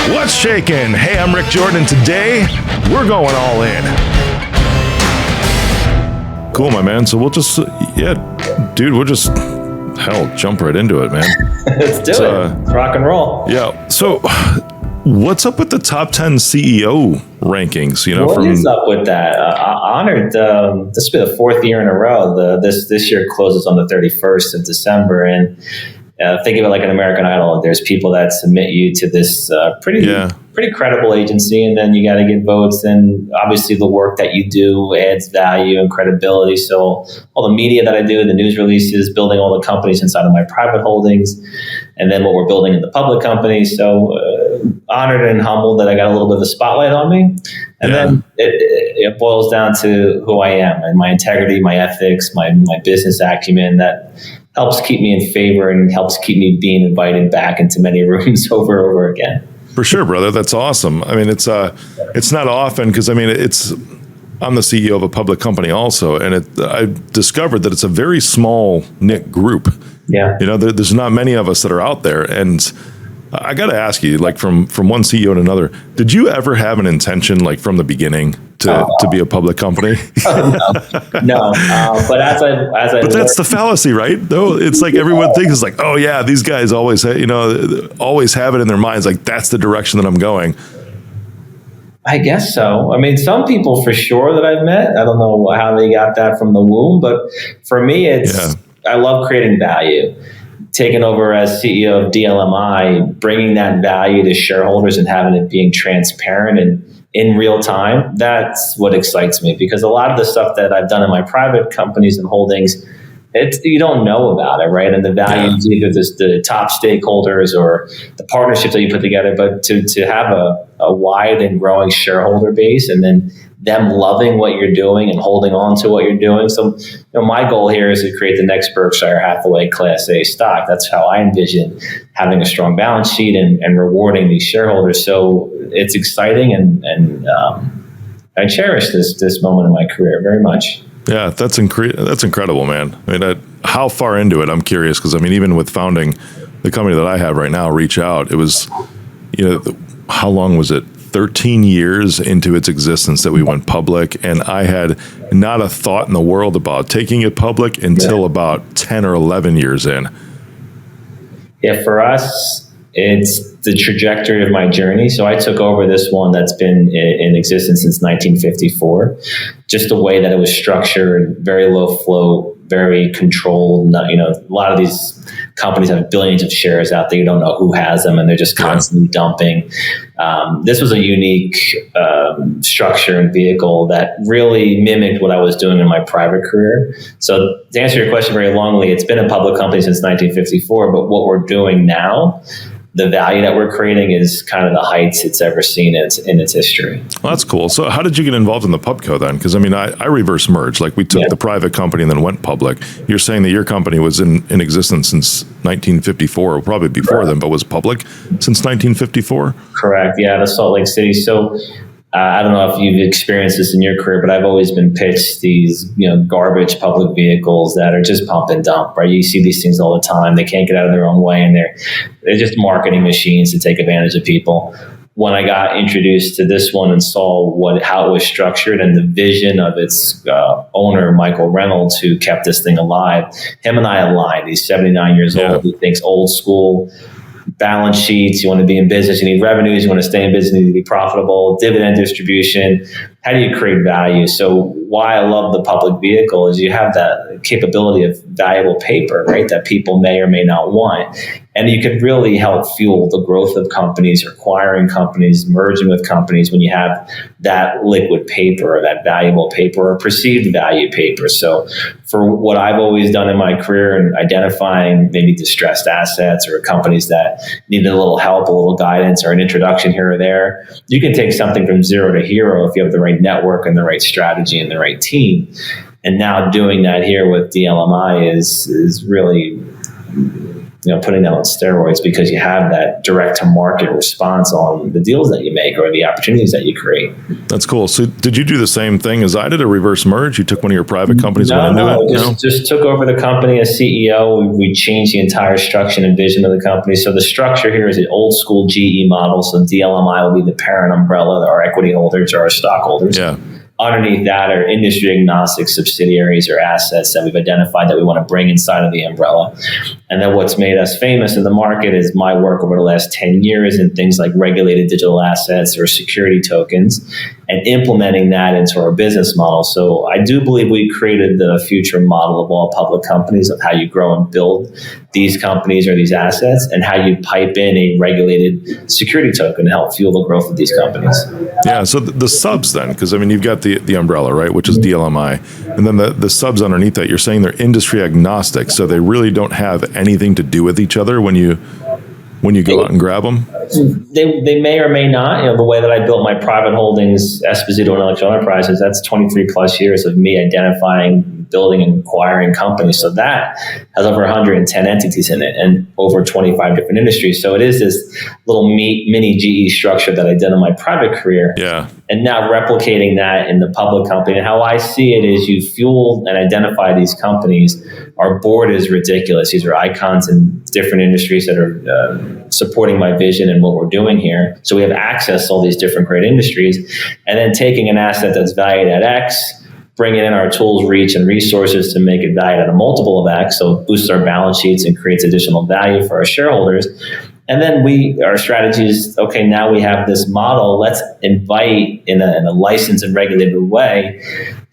What's shaking? Hey, I'm Rick Jordan, and today we're going all in. Cool, my man. So we'll just, we'll just, jump right into it, man. Let's do it. Let's rock and roll. Yeah. So what's up with the top 10 CEO rankings? What is up with that? Honored. This will be the fourth year in a row. This year closes on the 31st of December, and think of it like an American Idol. There's people that submit you to this pretty credible agency, and then you got to get votes. And obviously, the work that you do adds value and credibility. So all the media that I do, the news releases, building all the companies inside of my private holdings, and then what we're building in the public companies. So honored and humbled that I got a little bit of a spotlight on me. And then it boils down to who I am and my integrity, my ethics, my business acumen that helps keep me in favor and helps keep me being invited back into many rooms over and over again. For sure, brother. That's awesome. I mean, it's not often because I'm the CEO of a public company also, and I discovered that it's a very small knit group. Yeah. There's not many of us that are out there, and I got to ask you, like from one CEO to another, did you ever have an intention, like from the beginning, to be a public company? No. But but that's the fallacy, right? Though it's like everyone thinks it's like, oh yeah, these guys always have it in their minds, like that's the direction that I'm going. I guess so. I mean, some people for sure that I've met, I don't know how they got that from the womb, but for me, I love creating value. Taking over as CEO of DLMI, bringing that value to shareholders and having it being transparent and in real time, that's what excites me, because a lot of the stuff that I've done in my private companies and holdings, you don't know about it, right? And the value is either the top stakeholders or the partnerships that you put together, but to have a wide and growing shareholder base and then them loving what you're doing and holding on to what you're doing. So my goal here is to create the next Berkshire Hathaway Class A stock. That's how I envision having a strong balance sheet and rewarding these shareholders. So it's exciting, and I cherish this moment in my career very much. Yeah, that's incredible, man. I mean, how far into it? I'm curious, because I mean, even with founding the company that I have right now, Reach Out, it was, how long was it? 13 years into its existence that we went public, and I had not a thought in the world about taking it public until about 10 or 11 years in. Yeah, for us, it's the trajectory of my journey. So I took over this one that's been in existence since 1954. Just the way that it was structured, very low float, very controlled. A lot of these companies have billions of shares out there. You don't know who has them, and they're just constantly dumping. This was a unique structure and vehicle that really mimicked what I was doing in my private career. So to answer your question very longly, it's been a public company since 1954, but what we're doing now, the value that we're creating is kind of the heights it's ever seen in its history. Well, that's cool. So how did you get involved in the pubco then? Because I mean, I reverse merged. Like we took the private company and then went public. You're saying that your company was in existence since 1954, or probably before then, but was public since 1954? Correct. Yeah, the Salt Lake City. So I don't know if you've experienced this in your career, but I've always been pitched these, garbage public vehicles that are just pump and dump, right? You see these things all the time. They can't get out of their own way, and they're just marketing machines to take advantage of people. When I got introduced to this one and saw how it was structured and the vision of its owner, Michael Reynolds, who kept this thing alive, him and I aligned. He's 79 years old. He thinks old school. Balance sheets, you want to be in business, you need revenues, you want to stay in business, you need to be profitable, dividend distribution. How do you create value? So why I love the public vehicle is you have that capability of valuable paper, right, that people may or may not want. And you can really help fuel the growth of companies, acquiring companies, merging with companies when you have that liquid paper or that valuable paper or perceived value paper. So for what I've always done in my career in identifying maybe distressed assets or companies that needed a little help, a little guidance, or an introduction here or there, you can take something from zero to hero if you have the right network and the right strategy and the right team. And now doing that here with DLMI is really putting that on steroids because you have that direct to market response on the deals that you make or the opportunities that you create. That's cool. So did you do the same thing as I did, a reverse merge? You took one of your private companies and went into it? Just took over the company as CEO. We changed the entire structure and vision of the company. So the structure here is an old school GE model. So DLMI will be the parent umbrella, our equity holders or our stockholders. Yeah. Underneath that are industry-agnostic subsidiaries or assets that we've identified that we want to bring inside of the umbrella. And then what's made us famous in the market is my work over the last 10 years in things like regulated digital assets or security tokens and implementing that into our business model. So I do believe we created the future model of all public companies of how you grow and build these companies or these assets and how you pipe in a regulated security token to help fuel the growth of these companies. Yeah, so the subs then, because I mean, you've got the umbrella, right, which is DLMI, and then the subs underneath that, you're saying they're industry agnostic, so they really don't have anything to do with each other when you go out and grab them? They may or may not. The way that I built my private holdings, Esposito and Electrical Enterprises, that's 23 plus years of me identifying, building, and acquiring companies. So that has over 110 entities in it and over 25 different industries. So it is this little mini GE structure that I did in my private career. Yeah. And now replicating that in the public company. And how I see it is you fuel and identify these companies. Our board is ridiculous. These are icons in different industries that are supporting my vision and what we're doing here. So we have access to all these different great industries. And then taking an asset that's valued at X, bringing in our tools, reach, and resources to make it valued at a multiple of X. So it boosts our balance sheets and creates additional value for our shareholders. And then our strategy is, okay, now we have this model. Let's invite in a licensed and regulated way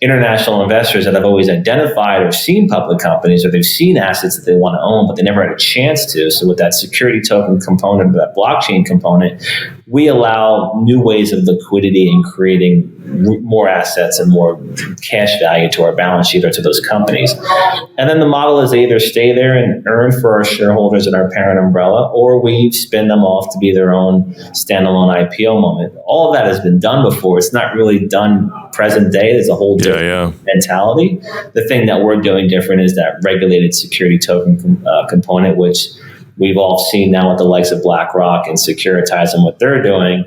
international investors that have always identified or seen public companies or they've seen assets that they want to own, but they never had a chance to. So with that security token component, that blockchain component, we allow new ways of liquidity and creating more assets and more cash value to our balance sheet or to those companies. And then the model is they either stay there and earn for our shareholders in our parent umbrella, or we spin them off to be their own standalone IPO moment. All of that has been done before. It's not really done present day. There's a whole different mentality. The thing that we're doing different is that regulated security token component, which we've all seen now with the likes of BlackRock and Securitize and what they're doing.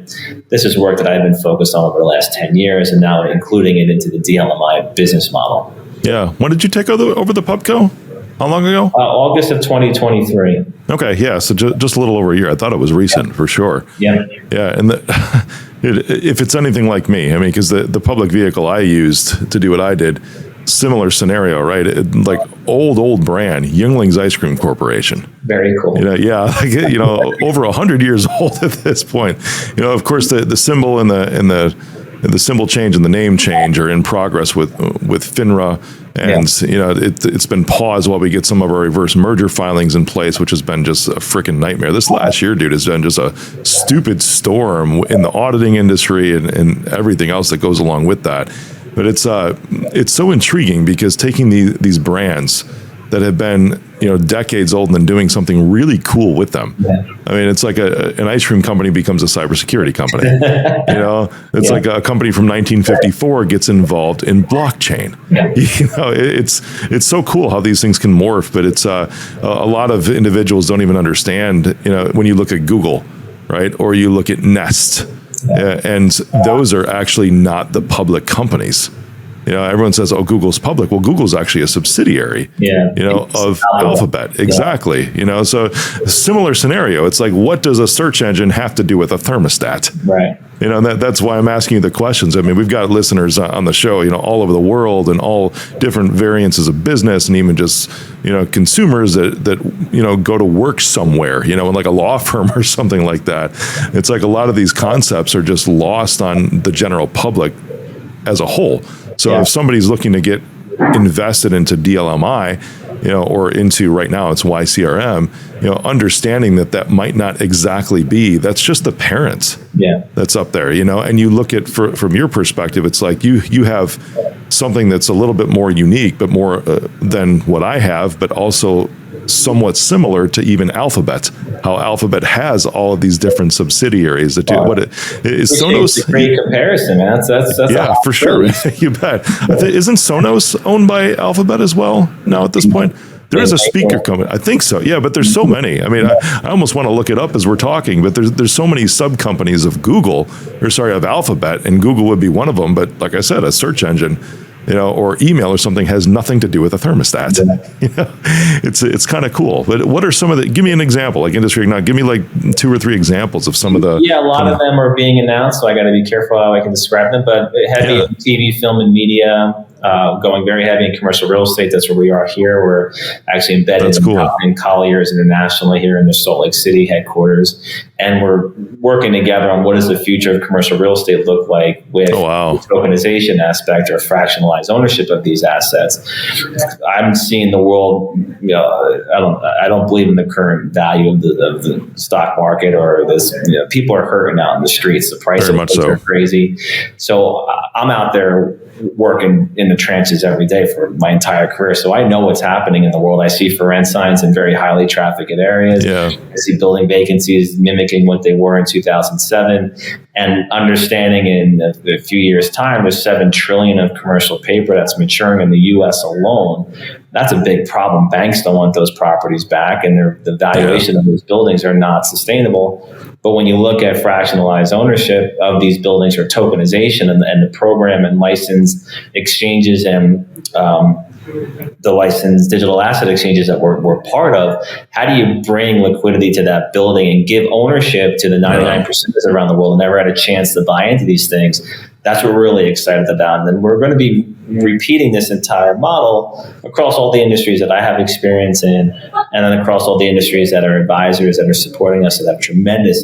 This is work that I've been focused on over the last 10 years and now including it into the DLMI business model. Yeah. When did you take over the Pubco? How long ago? August of 2023. Okay, yeah, so just a little over a year. I thought it was recent for sure. Yeah. Yeah, and if it's anything like me, I mean, because the public vehicle I used to do what I did, similar scenario, right? Like old brand, Youngling's Ice Cream Corporation. Very cool. Over 100 years old at this point. Of course, the symbol and the symbol change and the name change are in progress with FINRA. And, it's been paused while we get some of our reverse merger filings in place, which has been just a freaking nightmare. This last year, dude, has been just a stupid storm in the auditing industry and everything else that goes along with that. But it's so intriguing because taking these brands that have been decades old and then doing something really cool with them. Yeah. I mean, it's like an ice cream company becomes a cybersecurity company. It's like a company from 1954 gets involved in blockchain. Yeah. It's so cool how these things can morph. But it's a lot of individuals don't even understand. When you look at Google, right, or you look at Nest. And those are actually not the public companies. Everyone says, "Oh, Google's public." Well, Google's actually a subsidiary, of Alphabet. Exactly. So similar scenario. It's like, what does a search engine have to do with a thermostat? Right. And that's why I'm asking you the questions. I mean, we've got listeners on the show, all over the world and all different variances of business and even just, consumers that go to work somewhere, in like a law firm or something like that. It's like a lot of these concepts are just lost on the general public as a whole. So if somebody's looking to get invested into DLMI, or into right now it's YCRM, understanding that might not exactly be, that's just the parents that's up there, and you look at from your perspective, it's like you have something that's a little bit more unique, but more than what I have, but also somewhat similar to even Alphabet, how Alphabet has all of these different subsidiaries that do what it is. Sonos. It's a great comparison, man. That's yeah, for sure. You bet. Isn't Sonos owned by Alphabet as well now at this point? There is a speaker company. I think so. Yeah, but there's so many. I mean, I almost want to look it up as we're talking, but there's so many sub companies of of Alphabet, and Google would be one of them. But like I said, a search engine, or email or something has nothing to do with a thermostat. It's kind of cool. But what are some of give me an example, like Industry-agnostic, give me like 2 or 3 examples of some of the. Yeah, a lot of them are being announced, so I got to be careful how I can describe them. But heavy TV, film, and media, going very heavy in commercial real estate. That's where we are here. We're actually embedded in Colliers Internationally here in their Salt Lake City headquarters. And we're working together on what does the future of commercial real estate look like with the tokenization aspect or fractionalized ownership of these assets. I'm seeing the world, I don't believe in the current value of the stock market or this. People are hurting out in the streets. The price of things are crazy. So I'm out there working in the trenches every day for my entire career. So I know what's happening in the world. I see for rent signs in very highly trafficked areas. Yeah. I see building vacancies mimicking what they were in 2007, and understanding in a few years' time, there's $7 trillion of commercial paper that's maturing in the U.S. alone. That's a big problem. Banks don't want those properties back, and the valuation of those buildings are not sustainable. But when you look at fractionalized ownership of these buildings or tokenization and the program and license exchanges and the licensed digital asset exchanges that we're part of, how do you bring liquidity to that building and give ownership to the 99% around the world and never had a chance to buy into these things? That's what we're really excited about. And then we're going to be repeating this entire model across all the industries that I have experience in, and then across all the industries that are advisors that are supporting us that have tremendous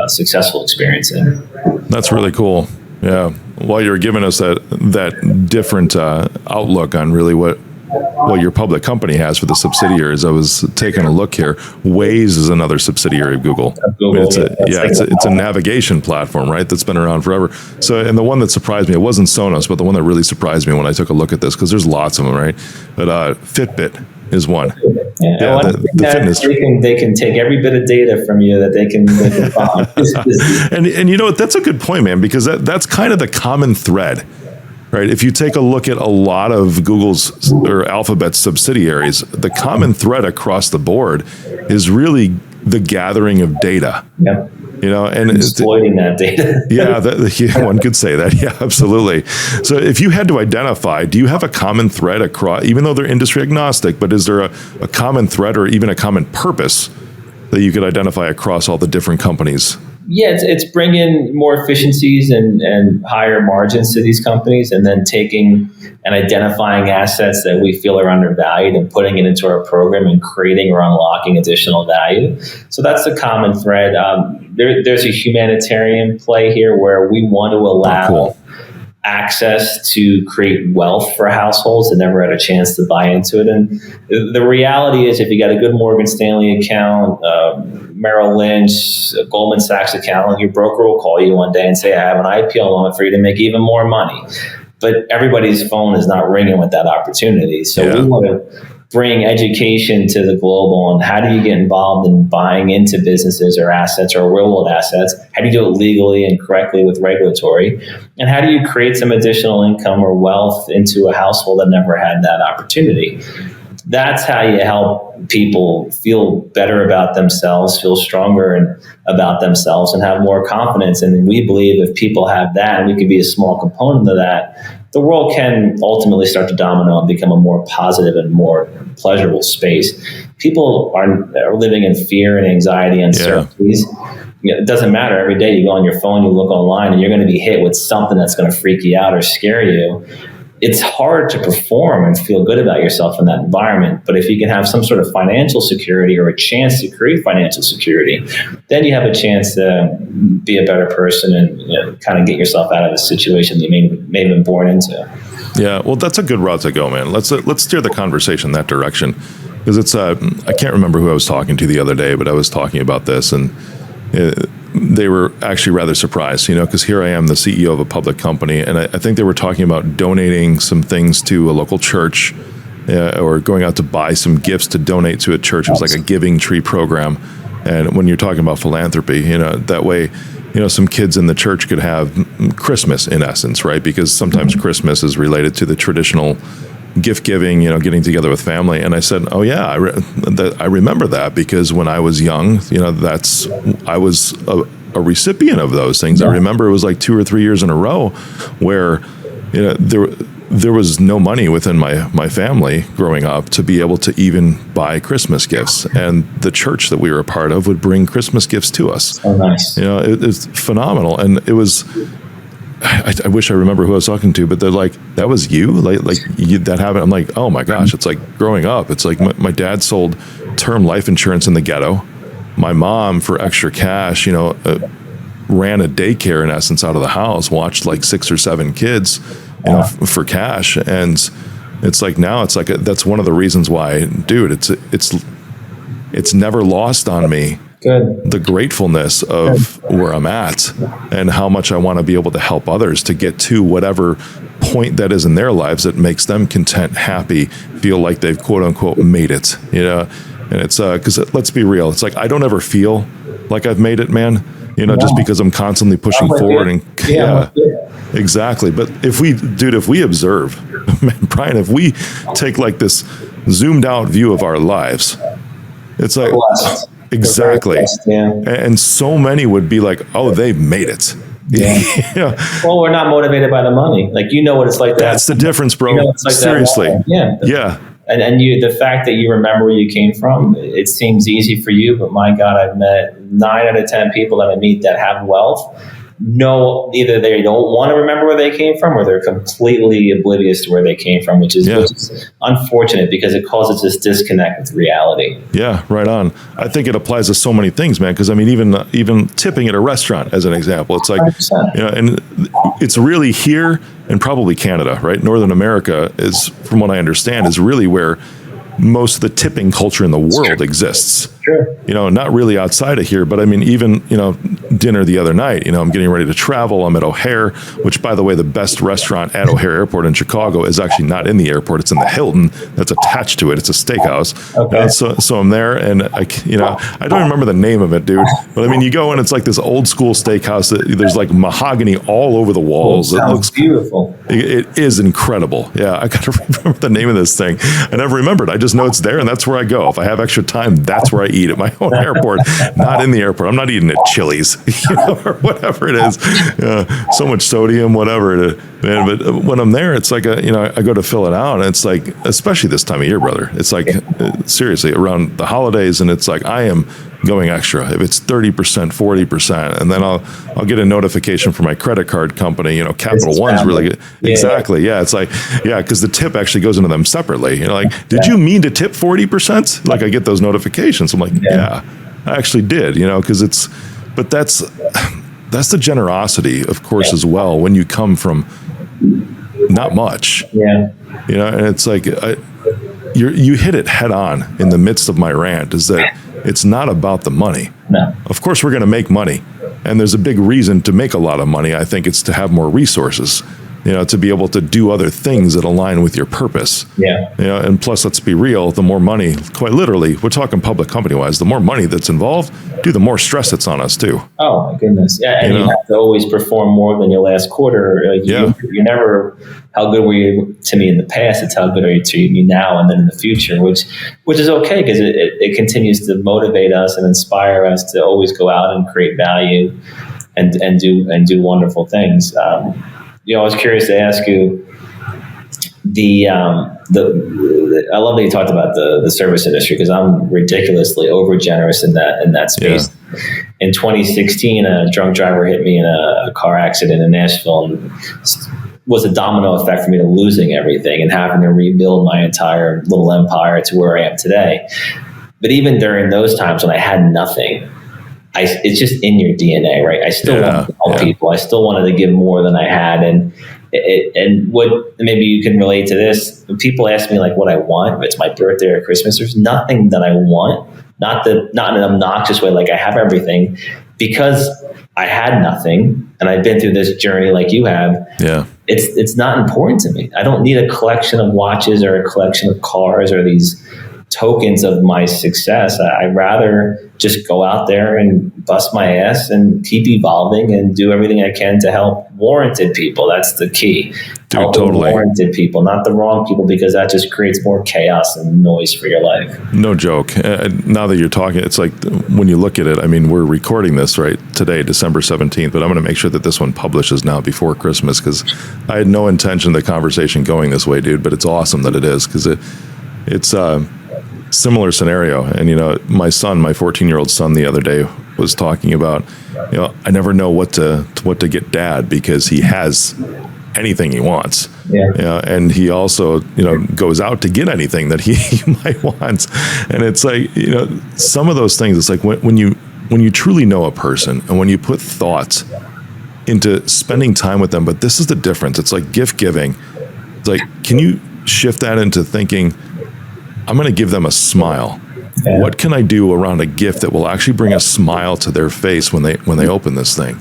successful experience in. That's really cool. Yeah. While you're giving us that different outlook on really what your public company has for the subsidiaries, I was taking a look here. Waze is another subsidiary of Google. It's a navigation platform, right? That's been around forever. So, and the one that surprised me, it wasn't Sonos, but the one that really surprised me when I took a look at this, because there's lots of them, right? But Fitbit is one. The fitness. They can take every bit of data from you that they can find. and you know what? That's a good point, man, because that's kind of the common thread. Right. If you take a look at a lot of Google's or Alphabet's subsidiaries, the common thread across the board is really the gathering of data. Yep. And exploiting that data. One could say that. Yeah, absolutely. So if you had to identify, do you have a common thread across, even though they're industry agnostic, but is there a common thread or even a common purpose that you could identify across all the different companies? Yeah, it's bringing more efficiencies and higher margins to these companies, and then taking and identifying assets that we feel are undervalued and putting it into our program and creating or unlocking additional value. So that's the common thread. There's a humanitarian play here where we want to allow access to create wealth for households that never had a chance to buy into it. And the reality is, if you got a good Morgan Stanley account, Merrill Lynch, Goldman Sachs account, your broker will call you one day and say, I have an IPO loan for you to make even more money. But everybody's phone is not ringing with that opportunity. So we want to bring education to the global on how do you get involved in buying into businesses or assets or real world assets? How do you do it legally and correctly with regulatory? And how do you create some additional income or wealth into a household that never had that opportunity? That's how you help people feel better about themselves, feel stronger about themselves, and have more confidence. And we believe if people have that, and we could be a small component of that, the world can ultimately start to domino and become a more positive and more pleasurable space. People are living in fear and anxiety and uncertainties. It doesn't matter. Every day you go on your phone, you look online, and you're going to be hit with something that's going to freak you out or scare you. It's hard to perform and feel good about yourself in that environment. But if you can have some sort of financial security or a chance to create financial security, then you have a chance to be a better person and kind of get yourself out of a situation that you may have been born into. Yeah, well, that's a good route to go, man. Let's steer the conversation that direction, because it's I can't remember who I was talking to the other day, but I was talking about this, and they were actually rather surprised, because here I am, the CEO of a public company, and I think they were talking about donating some things to a local church, or going out to buy some gifts to donate to a church. It was like a giving tree program. And when you're talking about philanthropy, that way, some kids in the church could have Christmas in essence, right? Because sometimes Christmas is related to the traditional gift giving, getting together with family. And I said, oh yeah, I remember that because when I was young, I was a recipient of those things. I remember it was like 2 or 3 years in a row where, there was no money within my family growing up to be able to even buy Christmas gifts. And the church that we were a part of would bring Christmas gifts to us. Oh, nice. It's phenomenal. And it was, I wish I remember who I was talking to, but they're like, that was you? Like that happened? I'm like, oh my gosh, it's like growing up. It's like my dad sold term life insurance in the ghetto. My mom, for extra cash, ran a daycare in essence out of the house, watched like 6 or 7 kids, for cash. And it's like, now it's like, that's one of the reasons why, dude, it's never lost on me. Good. The gratefulness of where I'm at and how much I want to be able to help others to get to whatever point that is in their lives that makes them content, happy, feel like they've quote unquote made it, and it's because let's be real, it's like I don't ever feel like I've made it, man, just because I'm constantly pushing forward and exactly. But if we observe, Brian, if we take like this zoomed out view of our lives, it's like exactly. And so many would be like, oh, they've made it. Yeah. Well, we're not motivated by the money. Like, what it's like. That's the difference, bro. Like seriously. Yeah. And the fact that you remember where you came from, it seems easy for you, but my God, I've met 9 out of 10 people that I meet that have wealth. No, either they don't want to remember where they came from or they're completely oblivious to where they came from, which is unfortunate because it causes this disconnect with reality. Yeah, right on. I think it applies to so many things, man, because I mean, even tipping at a restaurant as an example, it's like, 100%. And it's really here and probably Canada, right? Northern America is, from what I understand, is really where most of the tipping culture in the world exists. Sure. Not really outside of here, but I mean, even, dinner the other night, I'm getting ready to travel. I'm at O'Hare, which, by the way, the best restaurant at O'Hare Airport in Chicago is actually not in the airport. It's in the Hilton that's attached to it. It's a steakhouse. Okay. So I'm there and I don't remember the name of it, dude, but I mean, you go in, it's like this old school steakhouse that there's like mahogany all over the walls. It looks beautiful. It is incredible. Yeah. I got to remember the name of this thing. I never remembered. I just know it's there and that's where I go. If I have extra time, that's where I eat at my own airport, not in the airport. I'm not eating at Chili's, or whatever it is. So much sodium, whatever it is. Man, but when I'm there, it's like I go to fill it out, and it's like, especially this time of year, brother. It's like seriously around the holidays, and it's like I am going extra. If it's 30%, 40%, and then I'll get a notification from my credit card company. Capital One's really good. Yeah. Exactly. Yeah. It's like because the tip actually goes into them separately. Like, did you mean to tip 40%? Like I get those notifications. I'm like, yeah, I actually did. Because but that's the generosity, of course, as well. When you come from not much. Yeah. And it's like you hit it head on in the midst of my rant. Is that it's not about the money. No. Of course, we're going to make money. And there's a big reason to make a lot of money. I think it's to have more resources, to be able to do other things that align with your purpose. Yeah. And plus, let's be real, the more money, quite literally, we're talking public company wise, the more money that's involved, the more stress that's on us too. Oh my goodness. Yeah. And you have to always perform more than your last quarter. You're never, how good were you to me in the past? It's how good are you to me now and then in the future, which is okay because it continues to motivate us and inspire us to always go out and create value and do wonderful things. I was curious to ask you I love that you talked about the service industry because I'm ridiculously over generous in that space. Yeah. In 2016, a drunk driver hit me in a car accident in Nashville and was a domino effect for me to losing everything and having to rebuild my entire little empire to where I am today. But even during those times when I had nothing, it's just in your DNA, right? I still wanted to help people. I still wanted to give more than I had. And what maybe you can relate to this. When people ask me like what I want, if it's my birthday or Christmas, there's nothing that I want, not in an obnoxious way, like I have everything, because I had nothing and I've been through this journey like you have. Yeah. It's not important to me. I don't need a collection of watches or a collection of cars or these tokens of my success. I'd rather just go out there and bust my ass and keep evolving and do everything I can to help warranted people. That's the key. Dude, help totally. Warranted people, not the wrong people, because that just creates more chaos and noise for your life. No joke. Now that you're talking, it's like when you look at it, I mean, we're recording this right today, December 17th, but I'm going to make sure that this one publishes now before Christmas, because I had no intention of the conversation going this way, dude, but it's awesome that it is, because it's a similar scenario. And, my son, my 14-year-old son the other day was talking about, I never know what to get dad, because he has anything he wants. Yeah. And he also, goes out to get anything that he might want. And it's like, some of those things, it's like when you truly know a person and when you put thoughts into spending time with them, but this is the difference. It's like gift giving. It's like, can you shift that into thinking, I'm going to give them a smile. Yeah. What can I do around a gift that will actually bring a smile to their face when they open this thing?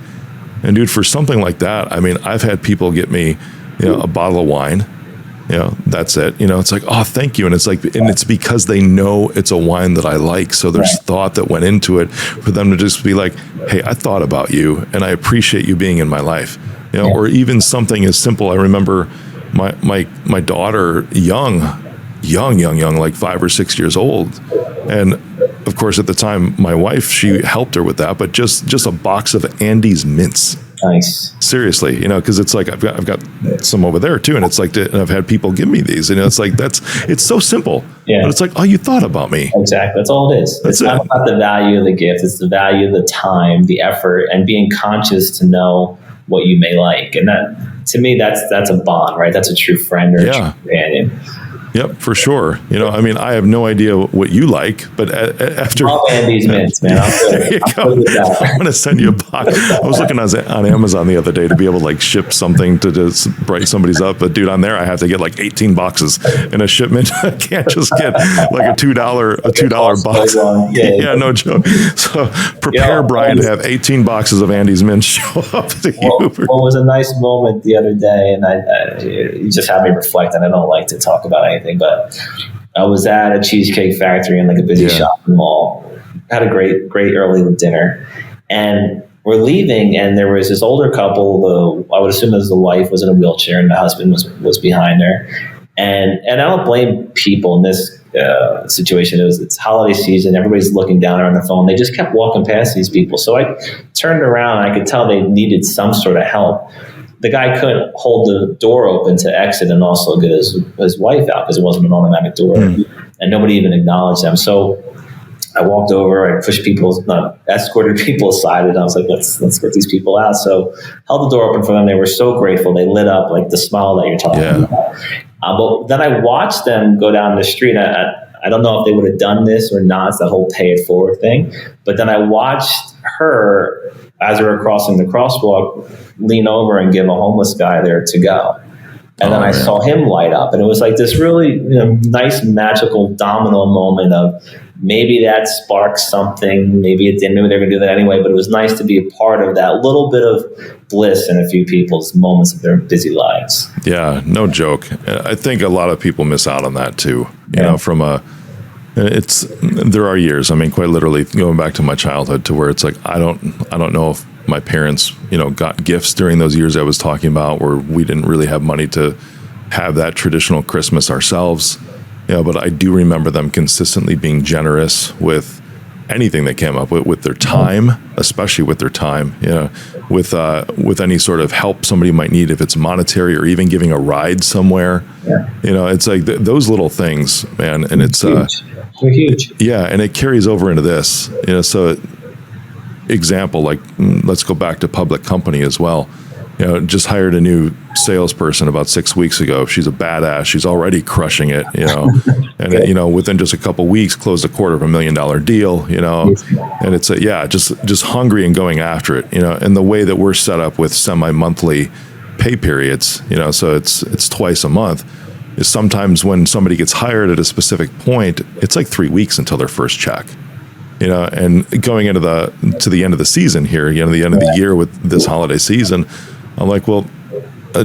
And dude, for something like that, I mean, I've had people get me, a bottle of wine, that's it. It's like, oh, thank you. And it's like, and it's because they know it's a wine that I like. So there's thought that went into it for them to just be like, hey, I thought about you and I appreciate you being in my life, or even something as simple. I remember my daughter, young, like 5 or 6 years old. And of course, at the time, my wife, she helped her with that, but just a box of Andes mints. Nice. Seriously, because it's like I've got some over there too, and it's like, and I've had people give me these, and it's like it's so simple, but it's like, oh, you thought about me. Exactly, that's all it is. It's not about the value of the gift; it's the value of the time, the effort, and being conscious to know what you may like. And that, to me, that's a bond, right? That's a true friend or a true companion. Yep, for sure. I mean, I have no idea what you like, but after all Andes mints, man, there you go. I'm going to send you a box. I was looking on Amazon the other day to be able to like ship something to just brighten somebody's up, but dude, on there I have to get like 18 boxes in a shipment. I can't just get like a $2 box. Yeah, no joke. So prepare Brian to have 18 boxes of Andes mints show up to you. Well, it was a nice moment the other day, and you just had me reflect, and I don't like to talk about anything. But I was at a Cheesecake Factory in like a busy shopping mall. Had a great early dinner, and we're leaving. And there was this older couple. I would assume the wife was in a wheelchair, and the husband was behind her. And I don't blame people in this situation. It's holiday season. Everybody's looking down on their phone. They just kept walking past these people. So I turned around, and I could tell they needed some sort of help. The guy couldn't hold the door open to exit and also get his wife out because it wasn't an automatic door, and nobody even acknowledged them. So I walked over, I escorted people aside, and I was like, let's get these people out. So held the door open for them. They were so grateful. They lit up like the smile that you're talking about. But then I watched them go down the street. I don't know if they would have done this or not. It's that whole pay it forward thing. But then I watched her, as we were crossing the crosswalk, lean over and give a homeless guy there to go. And then I saw him light up. And it was like this really nice, magical domino moment of maybe that sparked something. Maybe it didn't. Maybe they're going to do that anyway. But it was nice to be a part of that little bit of bliss in a few people's moments of their busy lives. Yeah, no joke. I think a lot of people miss out on that too. There are years, I mean, quite literally going back to my childhood, to where it's like, I don't know if my parents, got gifts during those years I was talking about, where we didn't really have money to have that traditional Christmas ourselves. But I do remember them consistently being generous with anything they came up with their time, especially with their time, with any sort of help somebody might need, if it's monetary or even giving a ride somewhere. It's like those little things, man. And it's they're huge. Yeah, and it carries over into this. So example, like let's go back to public company as well. Just hired a new salesperson about 6 weeks ago. She's a badass. She's already crushing it, and within just a couple weeks, closed a $250,000 deal, and it's just hungry and going after it, and the way that we're set up with semi-monthly pay periods, so it's twice a month. Is sometimes when somebody gets hired at a specific point, it's like 3 weeks until their first check. And going into the end of the season here, the end of the year with this holiday season, I'm like, well,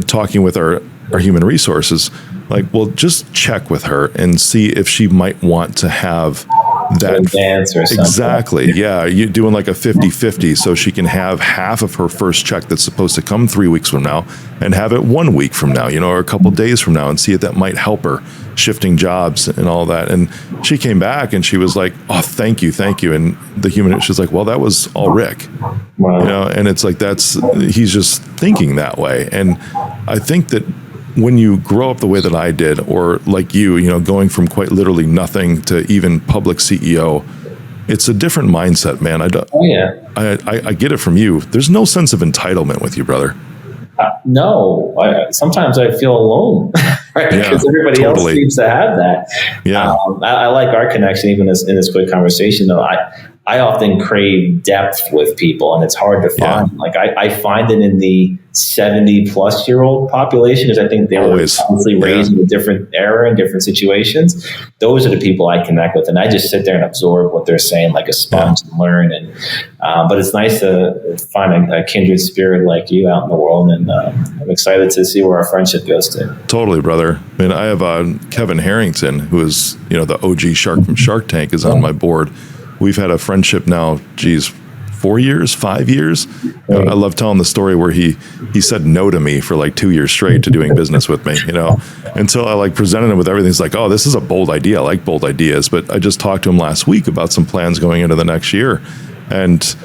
talking with our human resources, like, well, just check with her and see if she might want to have that dance or something. Exactly. Yeah. You're doing like a 50-50 so she can have half of her first check that's supposed to come 3 weeks from now and have it 1 week from now, or a couple days from now, and see if that might help her shifting jobs and all that. And she came back and she was like, oh, thank you. And she's like, well, that was all Rick, Wow. and it's like, he's just thinking that way. And I think that when you grow up the way that I did, or like going from quite literally nothing to even public CEO, it's a different mindset, man. I get it from you. There's no sense of entitlement with you, brother. No, sometimes I feel alone, right? Because everybody else seems to have that. Yeah. I like our connection, even in this quick conversation, though. I often crave depth with people, and it's hard to find. Like I find it in the 70-plus-year-old population, because I think they were obviously raised in a different era and different situations. Those are the people I connect with, and I just sit there and absorb what they're saying like a sponge and learn. And but it's nice to find a kindred spirit like you out in the world, and I'm excited to see where our friendship goes to. Totally, brother. I mean, I have Kevin Harrington, who is the OG shark from Shark Tank, is on my board. We've had a friendship now, 4 years, 5 years. I love telling the story where he said no to me for like 2 years straight to doing business with me, until I presented him with everything. He's like, oh, this is a bold idea. I like bold ideas. But I just talked to him last week about some plans going into the next year, and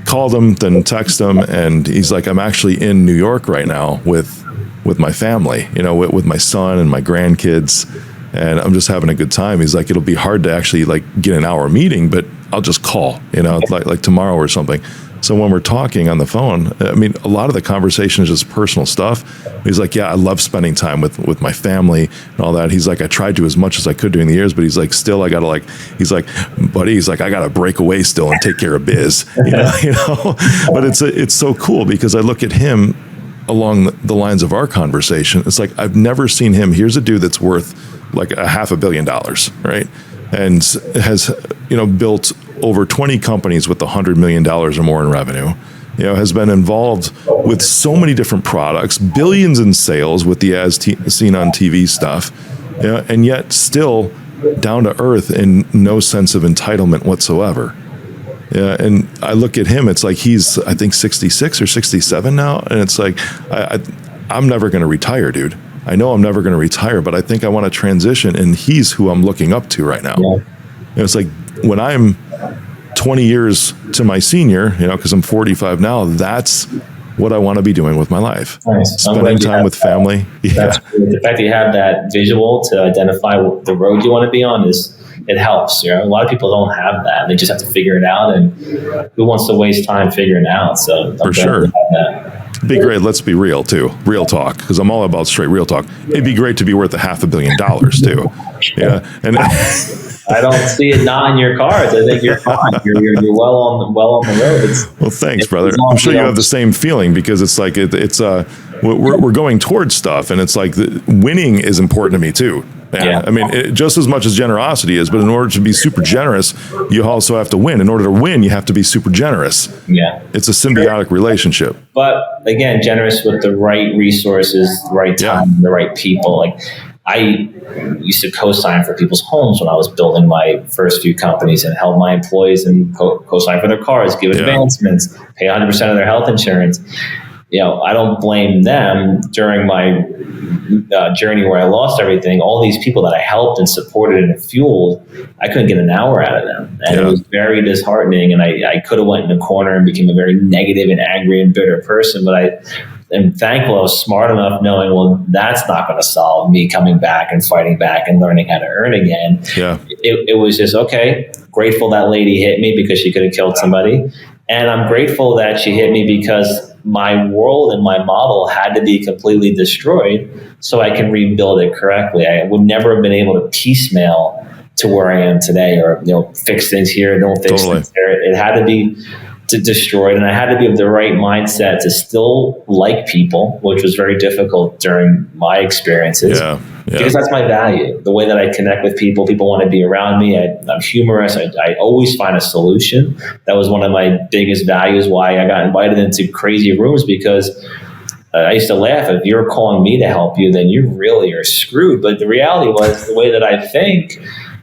called him, then texted him, and he's like, I'm actually in New York right now with my family, with my son and my grandkids, and I'm just having a good time. He's like, it'll be hard to actually get an hour meeting, but I'll just call, like tomorrow or something. So when we're talking on the phone, I mean, a lot of the conversation is just personal stuff. He's like, yeah, I love spending time with my family and all that. He's like, I tried to as much as I could during the years, but he's like, still, I gotta he's like, buddy, he's like, I gotta break away still and take care of biz, But it's so cool because I look at him along the lines of our conversation. It's like, I've never seen him. Here's a dude that's worth like $500 million, right? And has, built over 20 companies with $100 million or more in revenue, has been involved with so many different products, billions in sales with the as seen on TV stuff, and yet still down to earth and no sense of entitlement whatsoever. Yeah, and I look at him, it's like he's, I think, 66 or 67 now, and it's like, I'm never going to retire, dude. I know I'm never going to retire, but I think I want to transition, and he's who I'm looking up to right now. Yeah. It's like when I'm 20 years to my senior, because I'm 45 now, that's what I want to be doing with my life. Nice. Spending time with family. That's the fact that you have that visual to identify the road you want to be on it helps. A lot of people don't have that. They just have to figure it out, and who wants to waste time figuring it out? So for sure. It'd be great. Let's be real too. Real talk, because I'm all about straight real talk. It'd be great to be worth $500 million too. Yeah, and I don't see it not in your cards. I think you're fine. You're well on the road. Well, thanks, brother. I'm sure you have the same feeling, because it's like we're going towards stuff, and it's like winning is important to me too. Yeah. I mean, just as much as generosity is, but in order to be super generous, you also have to win. In order to win, you have to be super generous. Yeah. It's a symbiotic relationship. But again, generous with the right resources, the right time, the right people. Like I used to co-sign for people's homes when I was building my first few companies, and help my employees and co-sign for their cars, give advancements, pay 100% of their health insurance. I don't blame them during my journey where I lost everything. All these people that I helped and supported and fueled, I couldn't get an hour out of them. And it was very disheartening. And I could have went in a corner and became a very negative and angry and bitter person. But I am thankful I was smart enough knowing, well, that's not going to solve me coming back and fighting back and learning how to earn again. Yeah. It was just, okay, grateful that lady hit me because she could have killed somebody. And I'm grateful that she hit me because my world and my model had to be completely destroyed so I can rebuild it correctly. I would never have been able to piecemeal to where I am today, or fix things here, don't fix things there. It had to be destroyed, and I had to be of the right mindset to still like people, which was very difficult during my experiences. Yeah. Because that's my value. The way that I connect with people want to be around me. I'm humorous. I always find a solution. That was one of my biggest values, why I got invited into crazy rooms, because I used to laugh, if you're calling me to help you, then you really are screwed. But the reality was the way that I think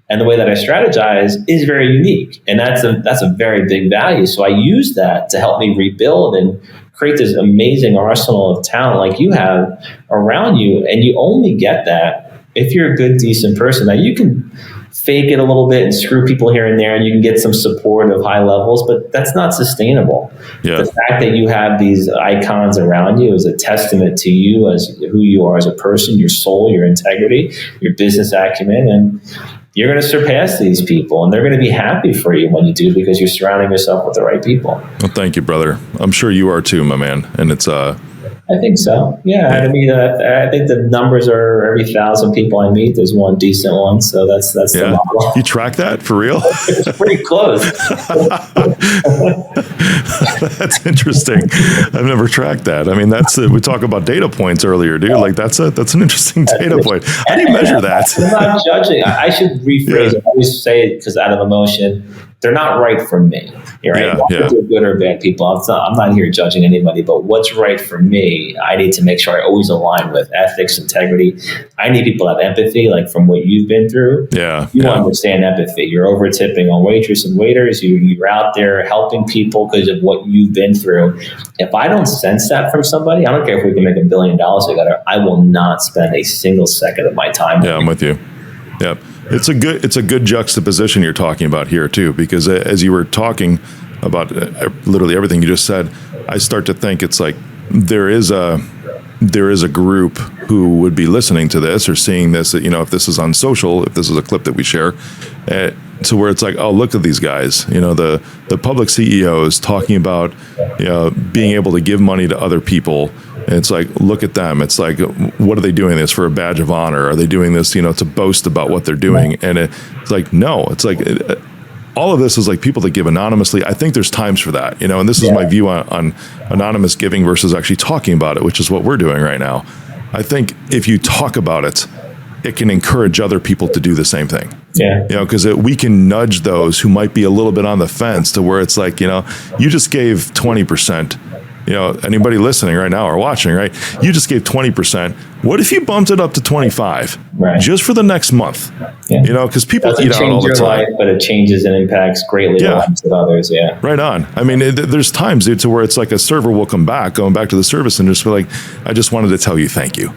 and the way that I strategize is very unique. And that's a very big value. So I use that to help me rebuild and create this amazing arsenal of talent like you have around you. And you only get that if you're a good, decent person. Now, you can fake it a little bit and screw people here and there, and you can get some support of high levels, but that's not sustainable. Yeah. The fact that you have these icons around you is a testament to you as who you are as a person, your soul, your integrity, your business acumen, and you're going to surpass these people, and they're going to be happy for you when you do, because you're surrounding yourself with the right people. Well, thank you, brother. I'm sure you are too, my man. And it's I think so. Yeah. I mean, I think the numbers are every 1,000 people I meet, there's one decent one. So that's the model. You track that for real? It's pretty close. That's interesting. I've never tracked that. I mean, we talk about data points earlier, dude. Like that's an interesting data point. How do you measure that? I'm not judging. I should rephrase it. I always say it because out of emotion, they're not right for me. Right? They're good or bad people. I'm not here judging anybody, but what's right for me, I need to make sure I always align with ethics, integrity. I need people to have empathy, like from what you've been through. You understand empathy. You're over tipping on waitress and waiters. You're out there helping people because of what you've been through. If I don't sense that from somebody, I don't care if we can make $1 billion together, I will not spend a single second of my time. I'm with you. Yep. It's a good juxtaposition you're talking about here too, because as you were talking about literally everything you just said, I start to think it's like there is a group who would be listening to this or seeing this, if this is on social, if this is a clip that we share, to where it's like, oh, look at these guys, the public CEOs talking about, being able to give money to other people. And it's like, look at them. It's like, what are they doing this for a badge of honor? Are they doing this, to boast about what they're doing? And it's like, no, it's like, all of this is like people that give anonymously. I think there's times for that, and this is my view on anonymous giving versus actually talking about it, which is what we're doing right now. I think if you talk about it, it can encourage other people to do the same thing. Because we can nudge those who might be a little bit on the fence to where it's like, you just gave 20%. Anybody listening right now or watching, right? You just gave 20%. What if you bumped it up to 25 just for the next month? Because people eat out all the time. Life, but it changes and impacts greatly the lives of others. Right on. I mean, there's times, dude, to where it's like a server will come back, going back to the service, and just be like, I just wanted to tell you thank you.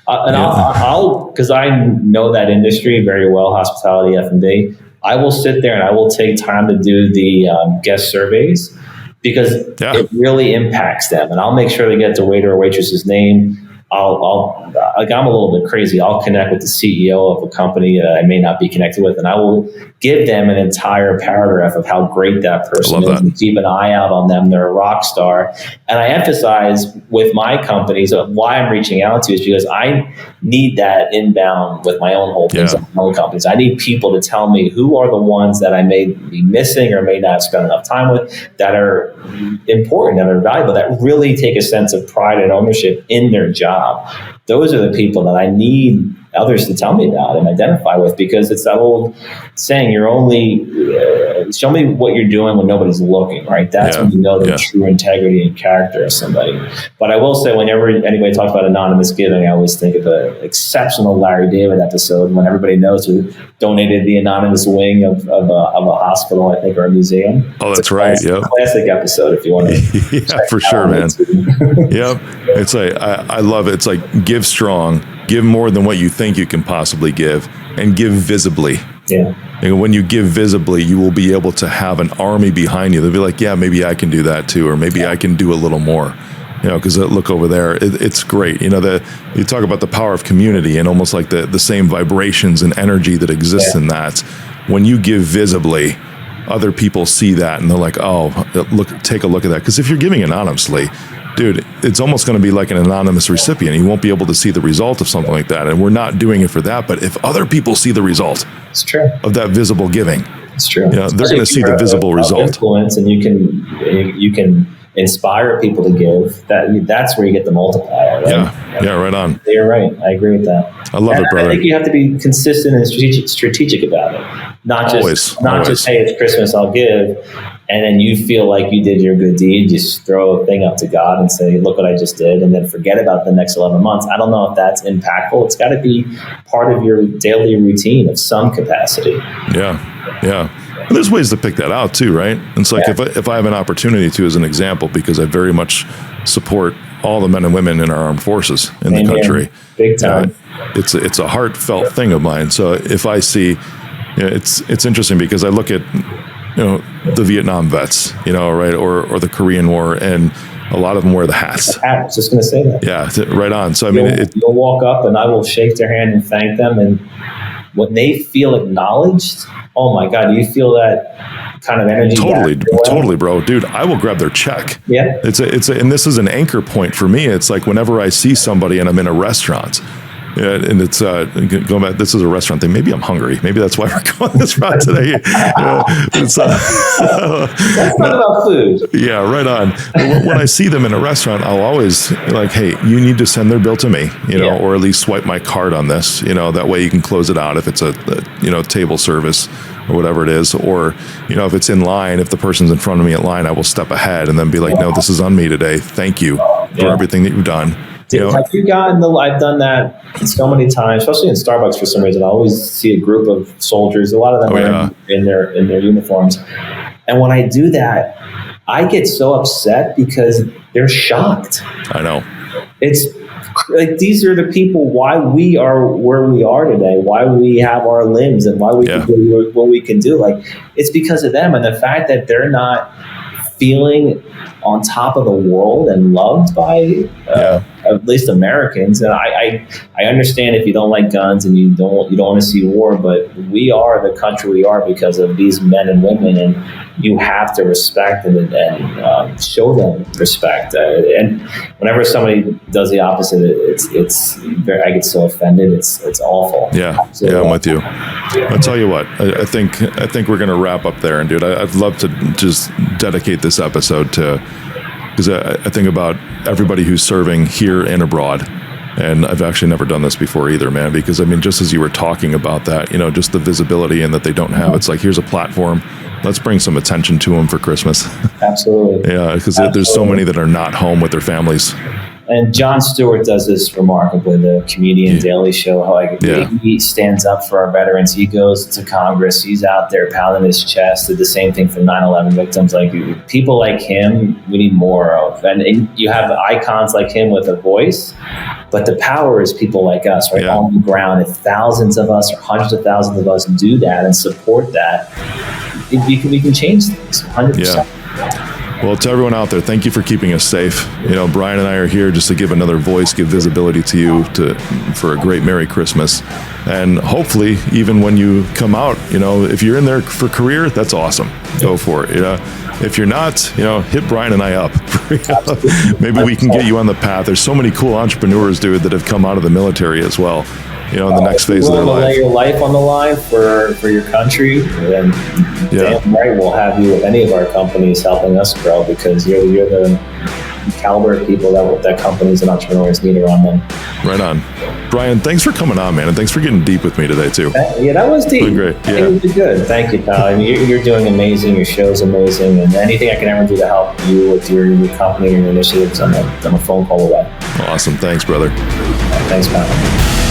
I'll because I know that industry very well, hospitality, F&B. I will sit there and I will take time to do the guest surveys, because it really impacts them. And I'll make sure to get the waiter or waitress's name. I'm a little bit crazy. I'll connect with the CEO of a company that I may not be connected with, and I will give them an entire paragraph of how great that person is and keep an eye out on them. They're a rock star. And I emphasize with my companies why I'm reaching out to is because I need that inbound with my own holdings and my own companies. I need people to tell me who are the ones that I may be missing or may not spend enough time with that are important, that are valuable, that really take a sense of pride and ownership in their job. Those are the people that I need others to tell me about and identify with, because it's that old saying, you're only show me what you're doing when nobody's looking, right? That's when you know the true integrity and character of somebody. But I will say, whenever anybody talks about anonymous giving, I always think of an exceptional Larry David episode when everybody knows who donated the anonymous wing of a hospital, I think, or a museum. Oh, that's right. Classic episode if you want to. For sure, man. It's like, I love it. It's like, give strong, give more than what you think you can possibly give, and give visibly. And when you give visibly, you will be able to have an army behind you. They'll be like, yeah, maybe I can do that too, or maybe I can do a little more. Because look over there, it's great. You talk about the power of community and almost like the same vibrations and energy that exists in that. When you give visibly, other people see that and they're like, oh, take a look at that. Because if you're giving anonymously, dude, it's almost going to be like an anonymous recipient. You won't be able to see the result of something like that. And we're not doing it for that. But if other people see the result of that visible giving, it's true. They're going to see the visible result. Influence, and you can inspire people to give. That's where you get the multiplier. Right? Right on. You're right. I agree with that. I love it, brother. I think you have to be consistent and strategic about it. Not just hey, it's Christmas, I'll give. and then you feel like you did your good deed, just throw a thing up to God and say, look what I just did, and then forget about the next 11 months. I don't know if that's impactful. It's got to be part of your daily routine of some capacity. Yeah. And there's ways to pick that out too, right? It's like if I have an opportunity to, as an example, because I very much support all the men and women in our armed forces in the country. Big time. It's a heartfelt thing of mine. So if I see, it's interesting because I look at, the Vietnam vets, right, or the Korean War, and a lot of them wear the hats. I was just going to say that. Yeah, right on. So you'll walk up and I will shake their hand and thank them, and when they feel acknowledged, oh my God, do you feel that kind of energy? Totally, bro. Dude, I will grab their check. Yeah. And this is an anchor point for me. It's like whenever I see somebody and I'm in a restaurant, and it's going back. This is a restaurant thing. Maybe I'm hungry. Maybe that's why we're going this route today. It's not about food. Yeah, right on. When I see them in a restaurant, I'll always like, hey, you need to send their bill to me, or at least swipe my card on this. That way you can close it out if it's a table service or whatever it is, or if it's in line, if the person's in front of me at line, I will step ahead and then be like, no, this is on me today. Thank you for everything that you've done. Have you gotten I've done that so many times, especially in Starbucks for some reason. I always see a group of soldiers. A lot of them are in their uniforms. And when I do that, I get so upset because they're shocked. I know. It's like, these are the people why we are where we are today, why we have our limbs, and why we can do what we can do. Like, it's because of them, and the fact that they're not feeling on top of the world and loved by at least Americans. And I understand if you don't like guns and you don't want to see war, but we are the country we are because of these men and women, and you have to respect and show them respect. And whenever somebody does the opposite, it's very, I get so offended. It's awful. Yeah, I'm with you. I'll tell you what. I think we're going to wrap up there, and dude, I'd love to just dedicate this episode to, because I think about everybody who's serving here and abroad. And I've actually never done this before either, man, because just as you were talking about that, just the visibility and that they don't have, it's like, here's a platform. Let's bring some attention to them for Christmas. Absolutely. Yeah, because there's so many that are not home with their families. And Jon Stewart does this remarkably, the comedian Daily Show, how he stands up for our veterans. He goes to Congress. He's out there pounding his chest. Did the same thing for 9/11 victims. Like, people like him, we need more of. And you have icons like him with a voice, but the power is people like us, right, on the ground. If thousands of us or hundreds of thousands of us do that and support that, we can change things 100%. Well, to everyone out there, thank you for keeping us safe. Brian and I are here just to give another voice, give visibility to you for a great Merry Christmas. And hopefully, even when you come out, if you're in there for career, that's awesome. Go for it. If you're not, hit Brian and I up. Maybe we can get you on the path. There's so many cool entrepreneurs, dude, that have come out of the military as well. In the next phase of their life. Lay your life on the line for your country, then damn right we'll have you with any of our companies helping us grow, because you're the caliber of people that companies and entrepreneurs need around them. Right on. Brian, thanks for coming on, man, and thanks for getting deep with me today too. That was deep. Been great. Yeah. It was good. Thank you, pal. You're doing amazing. Your show's amazing, and anything I can ever do to help you with your company and your initiatives, I'm a phone call away. Awesome. Thanks, brother. Thanks, pal.